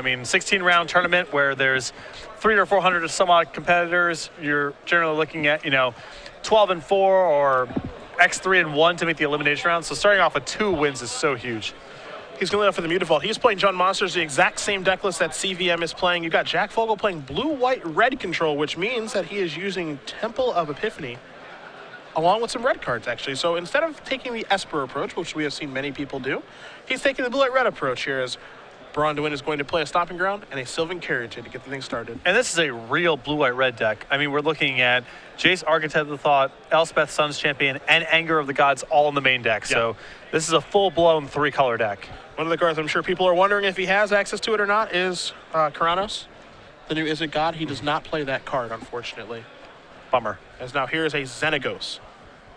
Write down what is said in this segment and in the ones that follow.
I mean, 16-round tournament where there's 300 or 400 or some odd competitors, you're generally looking at, 12-4 or X3-1 to make the elimination round. So starting off with 2 wins is so huge. He's going to lead off for the Mutavault. He's playing Jund Monsters, the exact same deck list that CVM is playing. You've got Jack Fogle playing blue, white, red control, which means that he is using Temple of Epiphany along with some red cards, actually. So instead of taking the Esper approach, which we have seen many people do, he's taking the blue, white, red approach here as Braun-Duin is going to play a Stomping Ground and a Sylvan Carriage to get the thing started. And this is a real blue, white, red deck. I mean, we're looking at Jace, Architect of the Thought, Elspeth, Sun's Champion, and Anger of the Gods all in the main deck. So this is a full-blown 3-color deck. One of the cards I'm sure people are wondering if he has access to it or not is Karanos, the new Izzet God. He does not play that card, unfortunately. Bummer. As now here is a Xenagos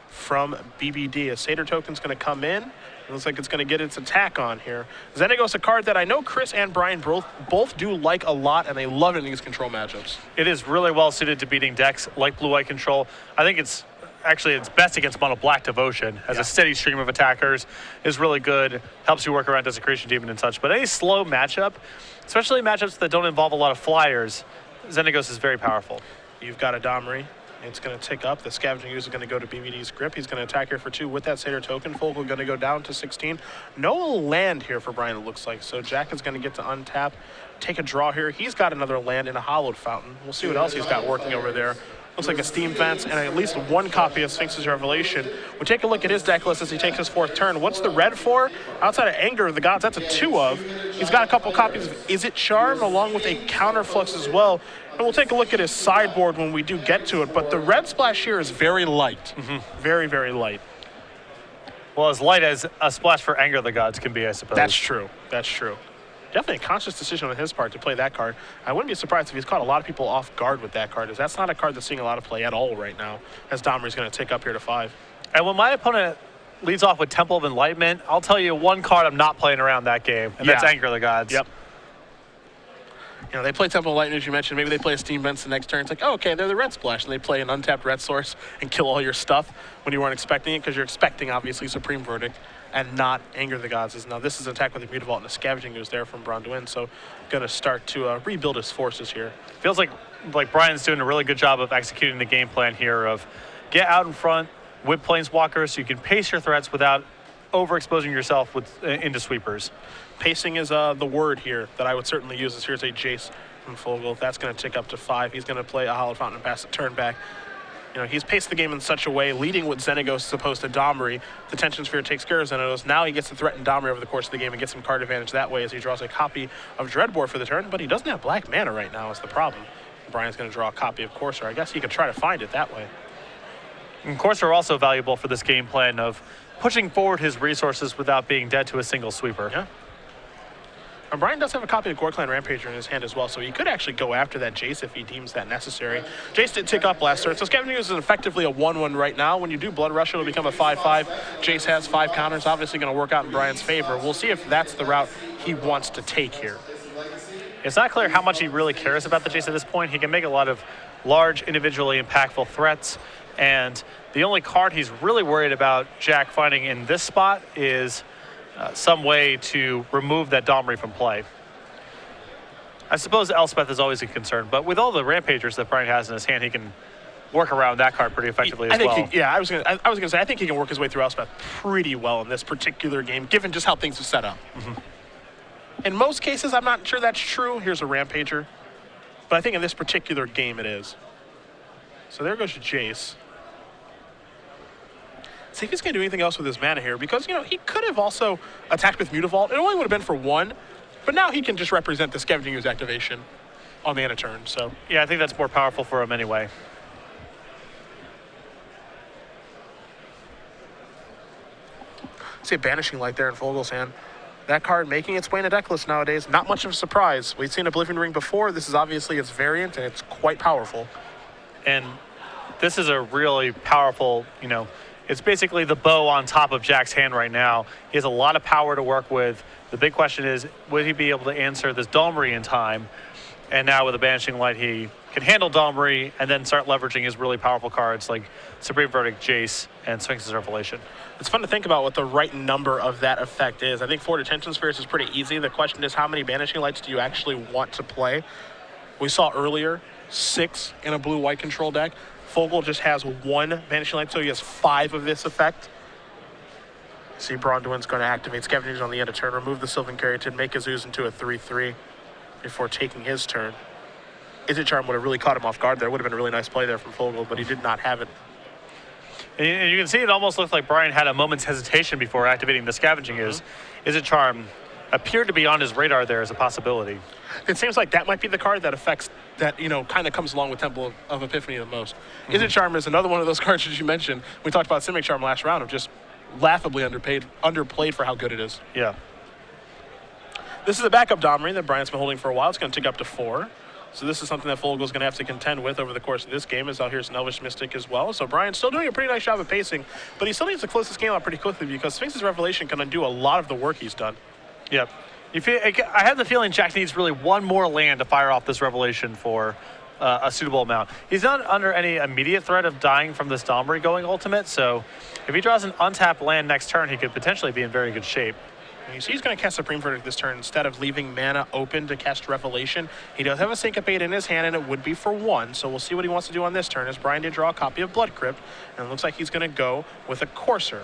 from BBD. A Satyr token's going to come in. It looks like it's going to get its attack on here. Xenagos, a card that I know Chris and Brian both do like a lot, and they love it in these control matchups. It is really well suited to beating decks like blue-white control. I think it's best against mono black Devotion, as a steady stream of attackers is really good, helps you work around Desecration Demon and such. But any slow matchup, especially matchups that don't involve a lot of flyers, Xenagos is very powerful. You've got a Domri. It's going to tick up. The Scavenging Ooze is going to go to BBD's grip. He's going to attack here for 2 with that Satyr token. Fogle going to go down to 16. No land here for Brian, it looks like. So Jack is going to get to untap, take a draw here. He's got another land in a Hallowed Fountain. We'll see what else he's got working over there. Looks like a Steam Vents and at least 1 copy of Sphinx's Revelation. We'll take a look at his deck list as he takes his 4th turn. What's the red for? Outside of Anger of the Gods, that's a 2 of. He's got a couple copies of Izzet Charm along with a Counterflux as well. And we'll take a look at his sideboard when we do get to it. But the red splash here is very light. Very, very light. Well, as light as a splash for Anger of the Gods can be, I suppose. That's true. That's true. Definitely a conscious decision on his part to play that card. I wouldn't be surprised if he's caught a lot of people off guard with that card, as that's not a card that's seeing a lot of play at all right now, as Domri's going to tick up here to 5. And when my opponent leads off with Temple of Enlightenment, I'll tell you 1 card I'm not playing around that game, and that's Anger of the Gods. Yep. They play Temple of Lightning, as you mentioned. Maybe they play a Steam Vents the next turn. It's like, oh, okay, they're the red splash. And they play an untapped red source and kill all your stuff when you weren't expecting it, because you're expecting, obviously, Supreme Verdict and not Anger of the Gods. Now, this is an attack with the Mutavault and a Scavenging Ooze there from Braun-Duin, so going to start to rebuild his forces here. Feels like Brian's doing a really good job of executing the game plan here of get out in front, whip Planeswalkers so you can pace your threats without overexposing yourself into sweepers. Pacing is the word here that I would certainly use. Here's a Jace from Fogle. That's going to tick up to 5. He's going to play a Hallowed Fountain and pass the turn back. He's paced the game in such a way, leading with Xenagos as opposed to Domri. The Tension Sphere takes care of Xenagos. Now he gets to threaten Domri over the course of the game and get some card advantage that way as he draws a copy of Dreadbore for the turn, but he doesn't have black mana right now is the problem. Brian's going to draw a copy of Courser. I guess he could try to find it that way. And Courser are also valuable for this game plan of pushing forward his resources without being dead to a single sweeper. Yeah. And Brian does have a copy of Gore-Clan Rampager in his hand as well, so he could actually go after that Jace if he deems that necessary. Jace did tick up last turn, so Scavenging Ooze is effectively a 1-1 right now. When you do Blood Rush, it'll become a 5-5. Jace has 5 counters, obviously going to work out in Brian's favor. We'll see if that's the route he wants to take here. It's not clear how much he really cares about the Jace at this point. He can make a lot of large, individually impactful threats, and the only card he's really worried about Jack finding in this spot is some way to remove that Domri from play. I suppose Elspeth is always a concern, but with all the Rampagers that Brian has in his hand, he can work around that card pretty effectively as well. I was gonna say I think he can work his way through Elspeth pretty well in this particular game, given just how things are set up. In most cases, I'm not sure that's true. Here's a Rampager, but I think in this particular game it is. So there goes Jace. See if he's going to do anything else with his mana here, because, he could have also attacked with Mutavault. It only would have been for 1, but now he can just represent the Scavenging Ooze activation on the end of turn, so. Yeah, I think that's more powerful for him anyway. See a Banishing Light there in Fogle's hand. That card making its way in a deck list nowadays, not much of a surprise. We've seen Oblivion Ring before. This is obviously its variant, and it's quite powerful. And this is a really powerful, it's basically the bow on top of Jack's hand right now. He has a lot of power to work with. The big question is, would he be able to answer this Domri in time? And now with a Banishing Light, he can handle Domri and then start leveraging his really powerful cards like Supreme Verdict, Jace, and Sphinx's Revelation. It's fun to think about what the right number of that effect is. I think 4 Detention Spirits is pretty easy. The question is, how many Banishing Lights do you actually want to play? We saw earlier 6 in a blue-white control deck. Fogle just has 1 Banishing Light, so he has 5 of this effect. See, Braun-Duin's going to activate Scavengers on the end of turn, remove the Sylvan Caryatid, make Azuz into a 3/3 before taking his turn. Izzet Charm would have really caught him off guard there. Would have been a really nice play there from Fogle, but he did not have it. And you can see it almost looked like Brian had a moment's hesitation before activating the Scavenging. Izzet Charm appeared to be on his radar there as a possibility. It seems like that might be the card that affects, that, you know, kind of comes along with Temple of Epiphany the most. Izzet Charm is another one of those cards that you mentioned. We talked about Simic Charm last round of just laughably underplayed for how good it is. Yeah. This is a backup Domri that Brian's been holding for a while. It's going to tick up to 4. So this is something that Fogle's going to have to contend with over the course of this game, as out here's an Elvish Mystic as well. So Brian's still doing a pretty nice job of pacing, but he still needs to close this game out pretty quickly because Sphinx's Revelation can undo a lot of the work he's done. Yep. I have the feeling Jack needs really one more land to fire off this Revelation for a suitable amount. He's not under any immediate threat of dying from this Domri going ultimate, so if he draws an untapped land next turn, he could potentially be in very good shape. You see he's going to cast Supreme Verdict this turn instead of leaving mana open to cast Revelation. He does have a Syncopate in his hand, and it would be for 1, so we'll see what he wants to do on this turn, as Brian did draw a copy of Blood Crypt, and it looks like he's going to go with a Courser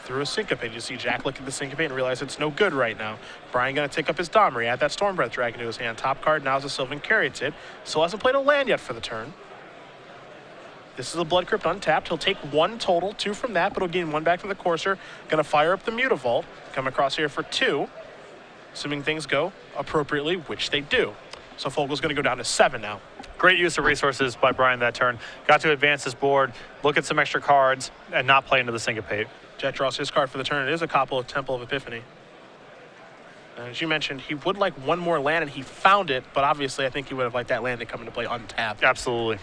through a Syncopate. You see Jack look at the Syncopate and realize it's no good right now. Brian going to take up his Domri, add that Stormbreath Dragon to his hand. Top card now is a Sylvan Caryatid. Still hasn't played a land yet for the turn. This is a Blood Crypt untapped. He'll take 1 total, 2 from that, but he'll gain 1 back from the Courser. Going to fire up the Mutavault, come across here for 2, assuming things go appropriately, which they do. So Fogle's going to go down to 7 now. Great use of resources by Brian that turn. Got to advance his board, look at some extra cards, and not play into the Syncopate. Jack draws his card for the turn. It is a copy of Temple of Epiphany. And as you mentioned, he would like 1 more land, and he found it, but obviously I think he would have liked that land to come into play untapped. Absolutely.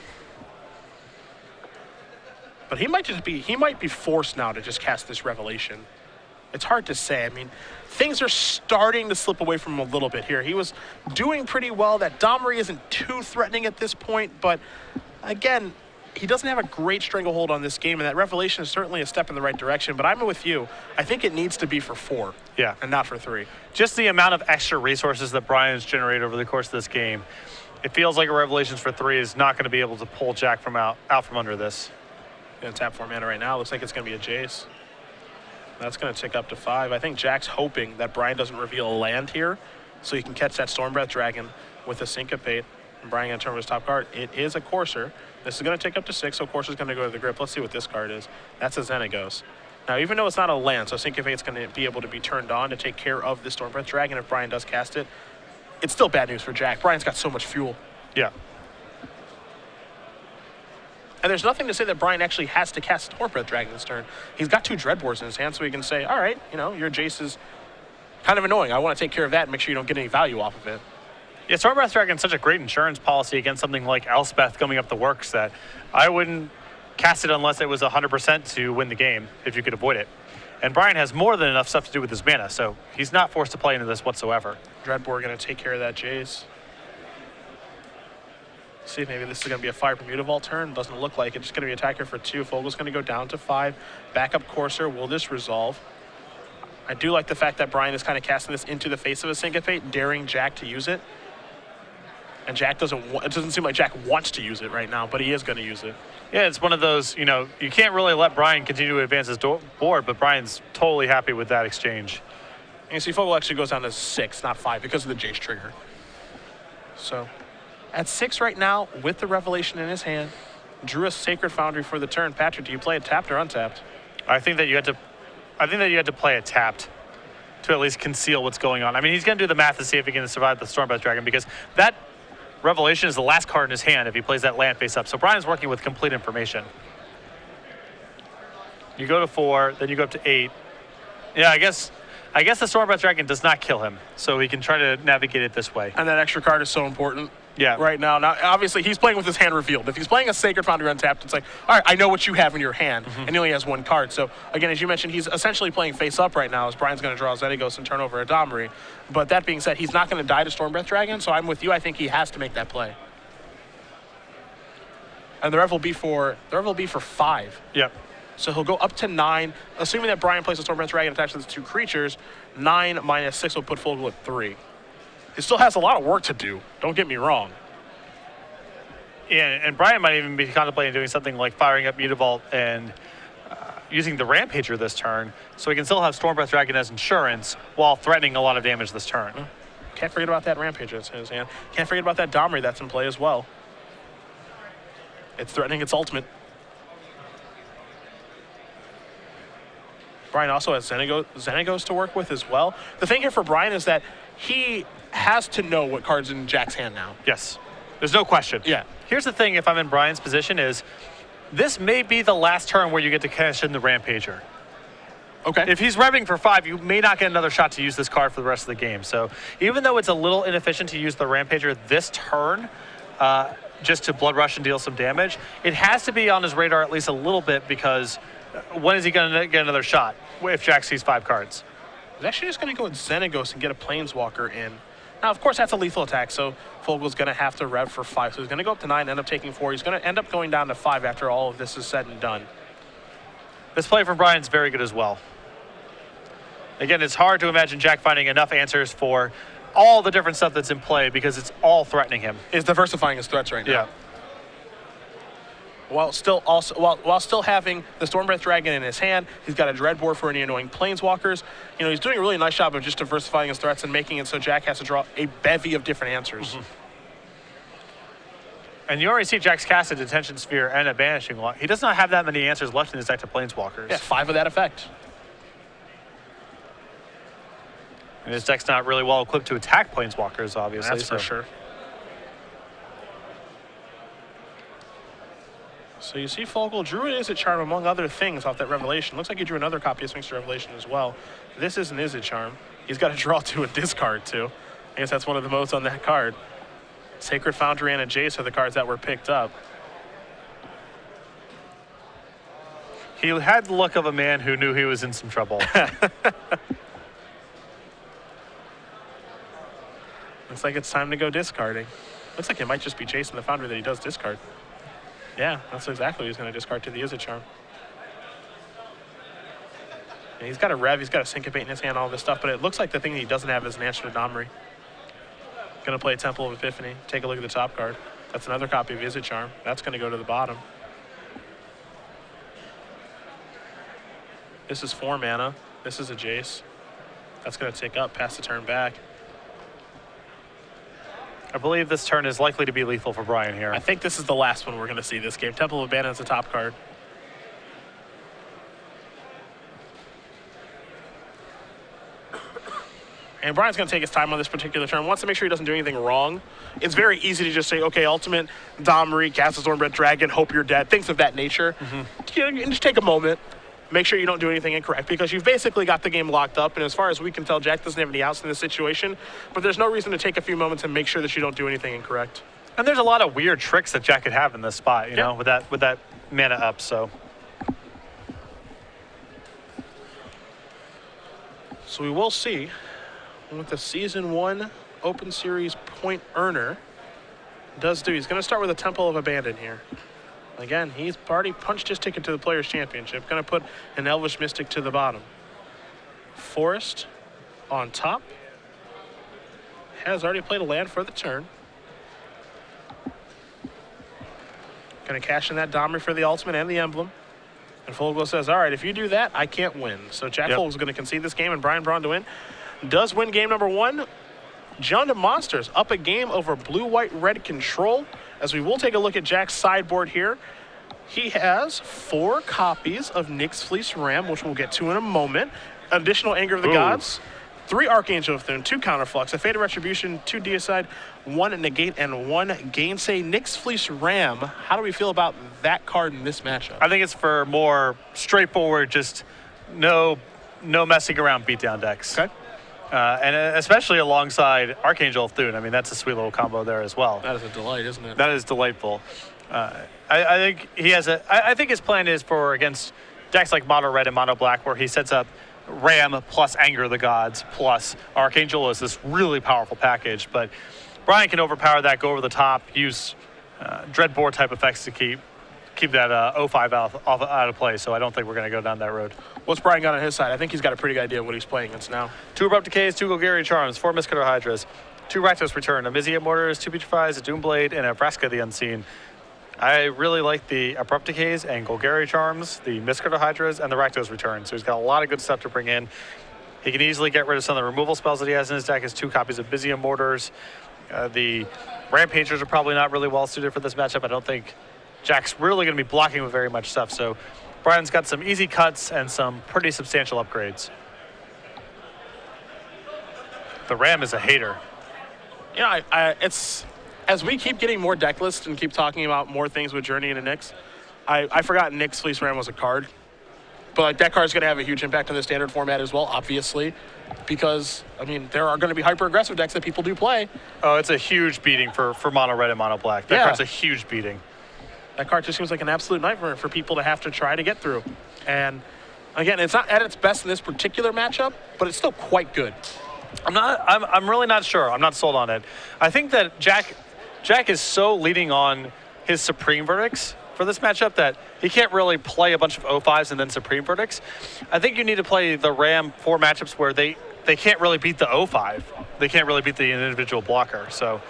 But he might be forced now to just cast this Revelation. It's hard to say. I mean, things are starting to slip away from him a little bit here. He was doing pretty well. That Domri isn't too threatening at this point, but again, he doesn't have a great stranglehold on this game, and that Revelation is certainly a step in the right direction, but I'm with you. I think it needs to be for 4 and not for 3. Just the amount of extra resources that Brian's generated over the course of this game, it feels like a Revelations for 3 is not going to be able to pull Jack from out from under this. Going to tap 4 mana right now. Looks like it's going to be a Jace. That's going to tick up to 5. I think Jack's hoping that Brian doesn't reveal a land here, so he can catch that Stormbreath Dragon with a Syncopate. And Brian going to turn his top card. It is a Courser. This is going to tick up to 6, so Courser's going to go to the grip. Let's see what this card is. That's a Xenagos. Now, even though it's not a land, so Syncopate's going to be able to be turned on to take care of the Stormbreath Dragon if Brian does cast it. It's still bad news for Jack. Brian's got so much fuel. Yeah. And there's nothing to say that Brian actually has to cast Stormbreath Dragon this turn. He's got 2 Dreadbores in his hand, so he can say, all right, you know, your Jace is kind of annoying. I want to take care of that and make sure you don't get any value off of it. Yeah, Stormbreath Dragon's such a great insurance policy against something like Elspeth coming up the works that I wouldn't cast it unless it was 100% to win the game, if you could avoid it. And Brian has more than enough stuff to do with his mana, so he's not forced to play into this whatsoever. Dreadbore going to take care of that Jace. See if maybe this is going to be a 5 Bermuda Vault turn. Doesn't look like it. Just going to be attacker for 2. Fogle's going to go down to 5. Backup Courser. Will this resolve? I do like the fact that Brian is kind of casting this into the face of a Syncopate, daring Jack to use it. And Jack doesn't. It doesn't seem like Jack wants to use it right now, but he is going to use it. Yeah, it's one of those, you know, you can't really let Brian continue to advance his board, but Brian's totally happy with that exchange. And you see Fogle actually goes down to 6, not 5, because of the Jace trigger. So at 6 right now, with the Revelation in his hand, drew a Sacred Foundry for the turn. Patrick, do you play it tapped or untapped? I think that you had to play it tapped to at least conceal what's going on. I mean, he's going to do the math to see if he can survive the Stormbreath Dragon, because that Revelation is the last card in his hand if he plays that land face up. So Brian's working with complete information. You go to 4, then you go up to 8. Yeah, I guess I guess the Stormbreath Dragon does not kill him, so he can try to navigate it this way. And that extra card is so important. Yeah. Right now. Now, obviously, he's playing with his hand revealed. If he's playing a Sacred Foundry untapped, it's like, all right, I know what you have in your hand, and he only has one card. So, again, as you mentioned, he's essentially playing face up right now as Brian's going to draw Xenagos and turn over a Domri. But that being said, he's not going to die to Stormbreath Dragon, so I'm with you. I think he has to make that play. And the rev will be for 5. Yep. So he'll go up to 9, assuming that Brian plays a Stormbreath Dragon attached to the 2 creatures. 9 minus 6 will put Fogle at 3. He still has a lot of work to do. Don't get me wrong. Yeah, and Brian might even be contemplating doing something like firing up Mutavault and using the Rampager this turn, so he can still have Stormbreath Dragon as insurance while threatening a lot of damage this turn. Can't forget about that Rampager that's in his hand. Can't forget about that Domri that's in play as well. It's threatening its ultimate. Brian also has Xenagos to work with as well. The thing here for Brian is that he has to know what card's in Jack's hand now. Yes. There's no question. Yeah. Here's the thing, if I'm in Brian's position, is this may be the last turn where you get to cash in the Rampager. Okay. If he's revving for 5, you may not get another shot to use this card for the rest of the game. So even though it's a little inefficient to use the Rampager this turn, just to Blood Rush and deal some damage, it has to be on his radar at least a little bit, because when is he going to get another shot if Jack sees 5 cards? He's actually just going to go with Xenagos and get a Planeswalker in. Now, of course, that's a lethal attack, so Fogle's going to have to rev for 5. So he's going to go up to 9, end up taking 4. He's going to end up going down to 5 after all of this is said and done. This play from Brian's very good as well. Again, it's hard to imagine Jack finding enough answers for all the different stuff that's in play, because it's all threatening him. Is diversifying his threats right now. Yeah. While still having the Stormbreath Dragon in his hand, he's got a Dreadbore for any annoying Planeswalkers. You know, he's doing a really nice job of just diversifying his threats and making it so Jack has to draw a bevy of different answers. And you already see Jack's cast a Detention Sphere and a Banishing Wand. He does not have that many answers left in his deck to Planeswalkers. Yeah, 5 of that effect. And his deck's not really well equipped to attack Planeswalkers, obviously. That's for sure. So you see Fogle drew an Izzet Charm, among other things, off that Revelation. Looks like he drew another copy of Sphinx Revelation as well. This is an Izzet Charm. He's got to draw 2 and discard 2. I guess that's one of the modes on that card. Sacred Foundry and a Jace are the cards that were picked up. He had the look of a man who knew he was in some trouble. Looks like it's time to go discarding. Looks like it might just be Jace and the Foundry that he does discard. Yeah, that's exactly what he's going to discard to the Izzet Charm. And he's got a Rev, he's got a Syncopate in his hand, all this stuff, but it looks like the thing that he doesn't have is an answer to Domri. Going to play Temple of Epiphany. Take a look at the top card. That's another copy of Izzet Charm. That's going to go to the bottom. This is 4 mana. This is a Jace. That's going to take up, pass the turn back. I believe this turn is likely to be lethal for Brian here. I think this is the last one we're going to see this game. Temple of Abandon is the top card. And Brian's going to take his time on this particular turn. Wants to make sure he doesn't do anything wrong. It's very easy to just say, okay, Ultimate, Domri, cast a Stormbreath Dragon, hope you're dead, things of that nature. You know, just take a moment. Make sure you don't do anything incorrect, because you've basically got the game locked up. And as far as we can tell, Jack doesn't have any outs in this situation. But there's no reason to take a few moments and make sure that you don't do anything incorrect. And there's a lot of weird tricks that Jack could have in this spot, you know, with that mana up. So we will see what the Season 1 Open Series point earner does do. He's going to start with a Temple of Abandon here. Again, he's already punched his ticket to the Players' Championship. Going to put an Elvish Mystic to the bottom. Forest on top. Has already played a land for the turn. Going to cash in that Domri for the ultimate and the emblem. And Fogle says, all right, if you do that, I can't win. So Jack Fogle's going to concede this game, and Brian Braun-Duin does win game number 1. John to Monsters up a game over blue-white-red control. As we will take a look at Jack's sideboard here. He has 4 copies of Nyx's Fleece Ram, which we'll get to in a moment. Additional Anger of the Gods. 3 Archangel of Thune, 2 Counterflux, a Fate of Retribution, 2 Deicide, 1 Negate, and 1 Gainsay. Nyx's Fleece Ram. How do we feel about that card in this matchup? I think it's for more straightforward, just no no messing around beatdown decks. Okay. And especially alongside Archangel Thune. I mean, that's a sweet little combo there as well. That is a delight, isn't it? That is delightful. I think he has I think his plan is for against decks like Mono Red and Mono Black, where he sets up Ram plus Anger the Gods plus Archangel is this really powerful package. But Brian can overpower that, go over the top, use Dreadbore type effects to keep that 05 out of play. So I don't think we're going to go down that road. What's Brian got on his side? I think he's got a pretty good idea of what he's playing against now. 2 Abrupt Decays, 2 Golgari Charms, 4 Mistcutter Hydras, 2 Rakdos Return, a Miziet Mortars, 2 Petrifies, a Doomblade, and a Vraska the Unseen. I really like the Abrupt Decays and Golgari Charms, the Mistcutter Hydras, and the Rakdos Return. So he's got a lot of good stuff to bring in. He can easily get rid of some of the removal spells that he has in his deck. His 2 copies of Miziet Mortars. The Rampagers are probably not really well suited for this matchup. I don't think Jack's really going to be blocking with very much stuff. So Brian's got some easy cuts and some pretty substantial upgrades. The Ram is a hater. You know, it's as we keep getting more deck lists and keep talking about more things with Journey into Nyx, I forgot Nyx Fleece Ram was a card. But like, that card's going to have a huge impact on the standard format as well, obviously, because, I mean, there are going to be hyper-aggressive decks that people do play. Oh, it's a huge beating for Mono Red and Mono Black. That card's a huge beating. That card just seems like an absolute nightmare for people to have to try to get through. And again, it's not at its best in this particular matchup, but it's still quite good. I'm really not sure. I'm not sold on it. I think that Jack is so leaning on his Supreme Verdicts for this matchup that he can't really play a bunch of 05s and then Supreme Verdicts. I think you need to play the Ram for matchups where they can't really beat the 05. They can't really beat the individual blocker. So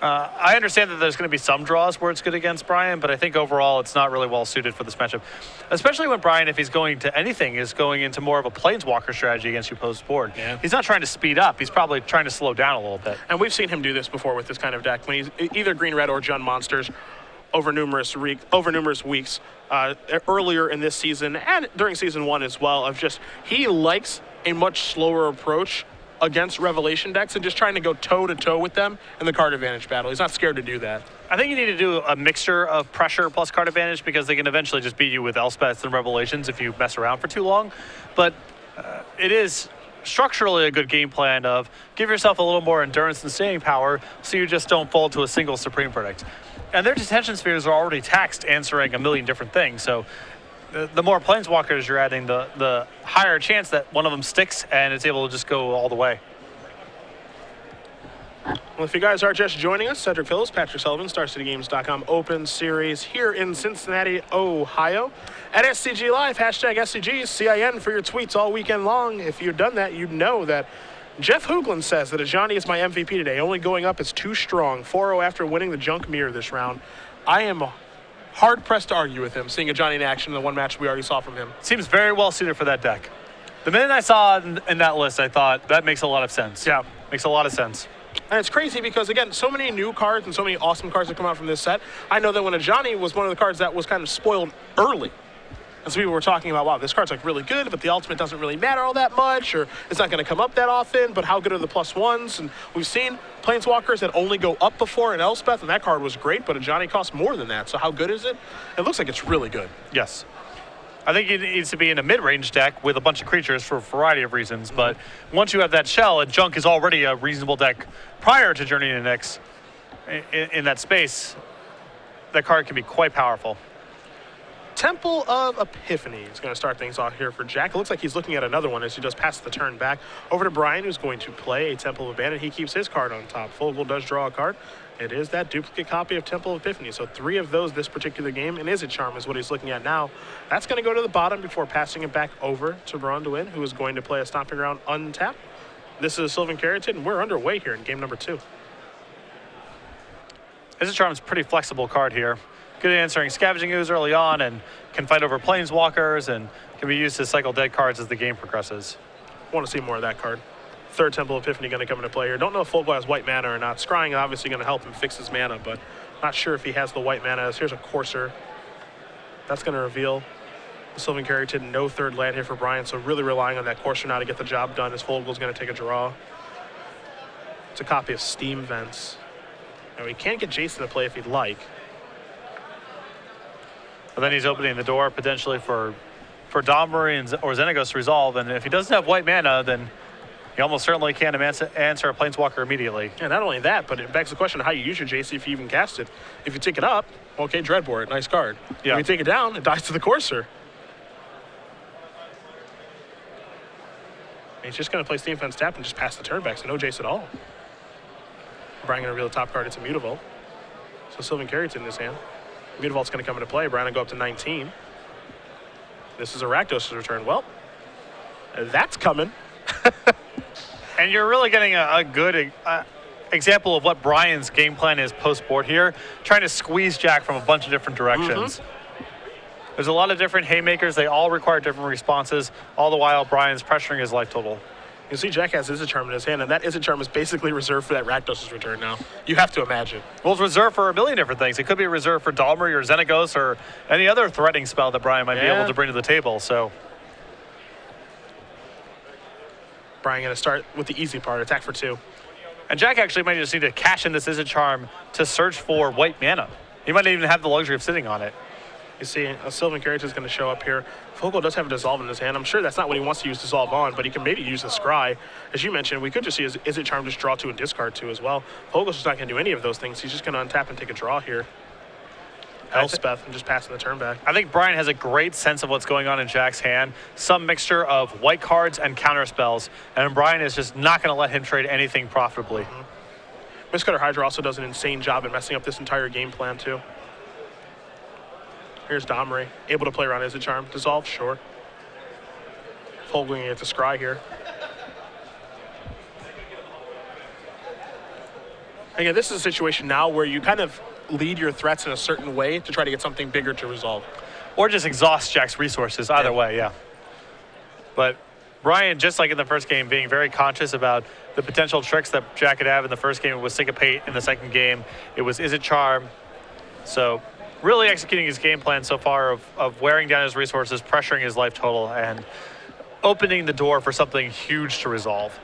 I understand that there's going to be some draws where it's good against Brian, but I think overall it's not really well suited for this matchup, especially when Brian, if he's going to anything, is going into more of a Planeswalker strategy against your opposed board. Yeah. He's not trying to speed up. He's probably trying to slow down a little bit. And we've seen him do this before with this kind of deck when he's either green-red or Jund monsters over numerous weeks earlier in this season and during season 1 as well, of just he likes a much slower approach against Revelation decks and just trying to go toe-to-toe with them in the card advantage battle. He's not scared to do that. I think you need to do a mixture of pressure plus card advantage because they can eventually just beat you with Elspeths and Revelations if you mess around for too long. But it is structurally a good game plan of give yourself a little more endurance and staying power so you just don't fall to a single Supreme Verdict. And their detention spheres are already taxed answering a million different things. So the more Planeswalkers you're adding, the higher chance that one of them sticks and it's able to just go all the way. Well, if you guys are just joining us, Cedric Phillips, Patrick Sullivan, StarCityGames.com Open Series here in Cincinnati, Ohio. At SCG Live, hashtag SCGCIN for your tweets all weekend long. If you've done that, you'd know that Jeff Hoogland says that Ajani is my MVP today. Only going up is too strong. 4-0 after winning the junk mirror this round. I am hard-pressed to argue with him, seeing Ajani in action in the one match we already saw from him. Seems very well suited for that deck. The minute I saw it in that list, I thought, that makes a lot of sense. Yeah. Makes a lot of sense. And it's crazy because, again, so many new cards and so many awesome cards that come out from this set. I know that when Ajani was one of the cards that was kind of spoiled early. And so people were talking about, wow, this card's like really good, but the ultimate doesn't really matter all that much, or it's not going to come up that often, but how good are the +1s? And we've seen Planeswalkers that only go up before in Elspeth, and that card was great, but Ajani costs more than that. So how good is it? It looks like it's really good. Yes. I think it needs to be in a mid-range deck with a bunch of creatures for a variety of reasons, but once you have that shell, and Junk is already a reasonable deck prior to Journey into Nyx in that space, that card can be quite powerful. Temple of Epiphany is going to start things off here for Jack. It looks like he's looking at another one as he just passes the turn back. Over to Brian, who's going to play a Temple of Abandon. He keeps his card on top. Fogle does draw a card. It is that duplicate copy of Temple of Epiphany. So 3 of those this particular game, and Izzet Charm is what he's looking at now. That's going to go to the bottom before passing it back over to Braun-Duin, who is going to play a Stomping Ground untap. This is Sylvan Caryatid, and we're underway here in game number 2. Izzet Charm is a pretty flexible card here. Good at answering Scavenging Ooze early on and can fight over Planeswalkers and can be used to cycle dead cards as the game progresses. I want to see more of that card. 3rd Temple of Epiphany going to come into play here. Don't know if Fogle has white mana or not. Scrying obviously going to help him fix his mana, but not sure if he has the white mana. Here's a Courser. That's going to reveal the Sylvan Caryatid. No 3rd land here for Brian, so really relying on that Courser now to get the job done as Fogle's going to take a draw. It's a copy of Steam Vents. Now he can get Jason to play if he'd like. But then he's opening the door potentially for for Domri or Xenagos to resolve. And if he doesn't have white mana, then he almost certainly can't answer a Planeswalker immediately. Yeah, not only that, but it begs the question of how you use your JC if you even cast it. If you take it up, okay, Dreadbore, nice card. Yeah. If you take it down, it dies to the Courser. He's just going to play Steam Fence tap and just pass the turn back, so no Jace at all. Brian going to reveal the top card. It's a Mutavault. So Sylvan Carrot's in his hand. Mutavault's going to come into play. Brian will go up to 19. This is a Rakdos' return. Well, that's coming. And you're really getting a good example of what Brian's game plan is post-board here, trying to squeeze Jack from a bunch of different directions. There's a lot of different haymakers. They all require different responses. All the while, Brian's pressuring his life total. You see Jack has Izzet Charm in his hand, and that Izzet Charm is basically reserved for that Rakdos' return now. You have to imagine. Well, it's reserved for a million different things. It could be reserved for Dalmri or Xenagos or any other threatening spell that Brian might be able to bring to the table. So Brian going to start with the easy part, attack for 2. And Jack actually might just need to cash in this Izzet Charm to search for white mana. He might not even have the luxury of sitting on it. You see, a Sylvan Carrot is going to show up here. Fogle does have a Dissolve in his hand. I'm sure that's not what he wants to use Dissolve on, but he can maybe use the Scry. As you mentioned, we could just see his Izzet Charm just draw 2 and discard 2 as well. Fogle's just not going to do any of those things. He's just going to untap and take a draw here. Elspeth and just passing the turn back. I think Brian has a great sense of what's going on in Jack's hand. Some mixture of white cards and counter spells, and Brian is just not going to let him trade anything profitably. Mistcutter Hydra also does an insane job at messing up this entire game plan too. Here's Domri, able to play around Izzet Charm. Dissolve, sure. Fogle at the Scry here. Again, this is a situation now where you kind of lead your threats in a certain way to try to get something bigger to resolve. Or just exhaust Jack's resources, either way, yeah. But Brian, just like in the first game, being very conscious about the potential tricks that Jack could have in the first game. It was Syncopate in the second game. It was Izzet Charm. So really executing his game plan so far of wearing down his resources, pressuring his life total, and opening the door for something huge to resolve.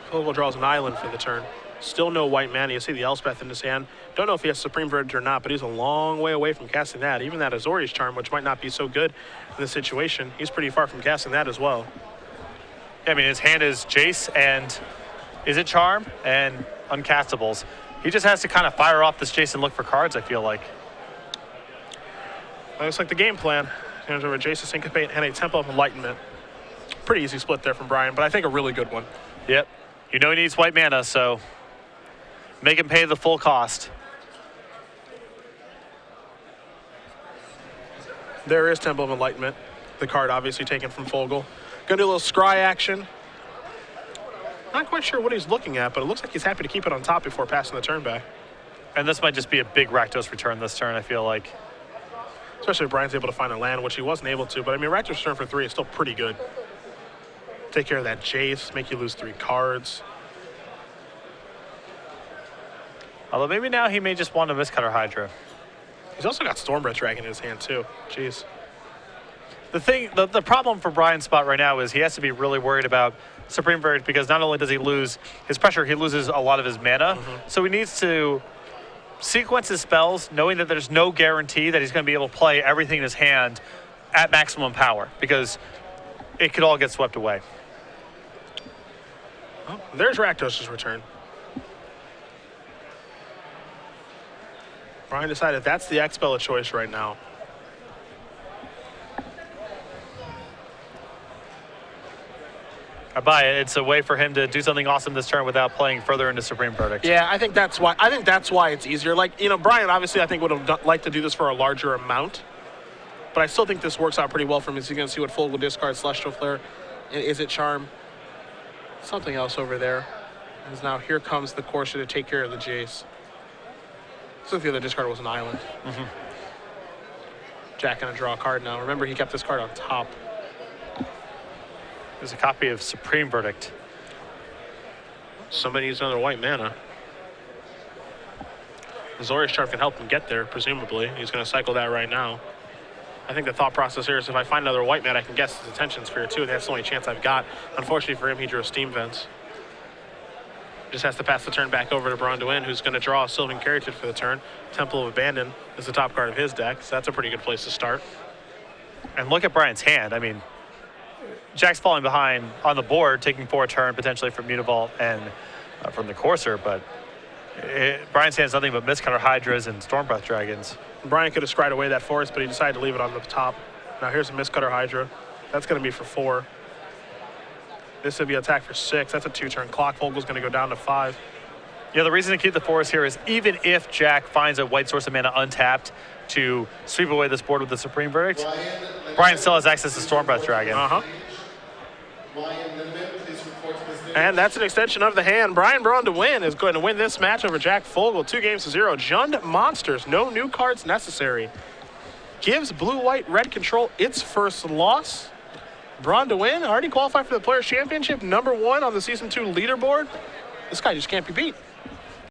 Fogle draws an island for the turn. Still no white mana. You see the Elspeth in his hand. Don't know if he has Supreme Verdict or not, but he's a long way away from casting that. Even that Azorius Charm, which might not be so good in this situation, he's pretty far from casting that as well. Yeah, I mean, his hand is Jace and Izzet Charm and uncastables. He just has to kind of fire off this Jace and look for cards, I feel like. Looks like the game plan. There's over Jace, a Syncopate, and a Temple of Enlightenment. Pretty easy split there from Brian, but I think a really good one. Yep. You know he needs white mana, so make him pay the full cost. There is Temple of Enlightenment. The card obviously taken from Fogle. Gonna do a little Scry action. Not quite sure what he's looking at, but it looks like he's happy to keep it on top before passing the turn back. And this might just be a big Rakdos return this turn, I feel like. Especially if Brian's able to find a land, which he wasn't able to. But I mean, Rakdos return for 3 is still pretty good. Take care of that Jace, make you lose 3 cards. Although maybe now he may just want to Mistcutter Hydra. He's also got Stormbreath Dragon in his hand too. Jeez. The problem for Brian's spot right now is he has to be really worried about Supreme Verdict, because not only does he lose his pressure, he loses a lot of his mana. So he needs to sequence his spells, knowing that there's no guarantee that he's going to be able to play everything in his hand at maximum power, because it could all get swept away. Oh, there's Rakdos' return. Brian decided that's the X-Spell of choice right now. I buy it. It's a way for him to do something awesome this turn without playing further into Supreme Verdict. Yeah, I think that's why. It's easier. Like, you know, Brian obviously I think would have liked to do this for a larger amount, but I still think this works out pretty well for him. As you can see what Fogle discards, Celestial Flare, and Izzet Charm. Something else over there. Because now here comes the Courser to take care of the Jace. So the other discard was an island. Jack gonna draw a card now. Remember, he kept this card on top. There's a copy of Supreme Verdict. Somebody needs another white mana. Azorius Charm can help him get there, presumably. He's going to cycle that right now. I think the thought process here is if I find another white mana, I can guess his Attention Sphere too. That's the only chance I've got. Unfortunately for him, he drew a Steam Vents. Just has to pass the turn back over to Braun-Duin, who's going to draw a Sylvan Carrot for the turn. Temple of Abandon is the top card of his deck, so that's a pretty good place to start. And look at Brian's hand. I mean, Jack's falling behind on the board, taking 4 a turn potentially from Univault and from the Courser, but Brian's hand is nothing but Mistcutter Hydras and Stormbreath Dragons. Brian could have scried away that forest, but he decided to leave it on the top. Now here's a Mistcutter Hydra. That's going to be for 4. This would be attack for 6. That's a 2-turn clock. Fogle's going to go down to 5. Yeah, the reason to keep the forest here is even if Jack finds a white source of mana untapped to sweep away this board with the Supreme Verdict, Brian still has access to Stormbreath Dragon. And that's an extension of the hand. Brian Braun-Duin is going to win this match over Jack Fogle, 2-0. Jund Monsters, no new cards necessary. Gives blue-white-red control its first loss. Braun-Duin already qualified for the Players' Championship, #1 on the Season 2 leaderboard. This guy just can't be beat.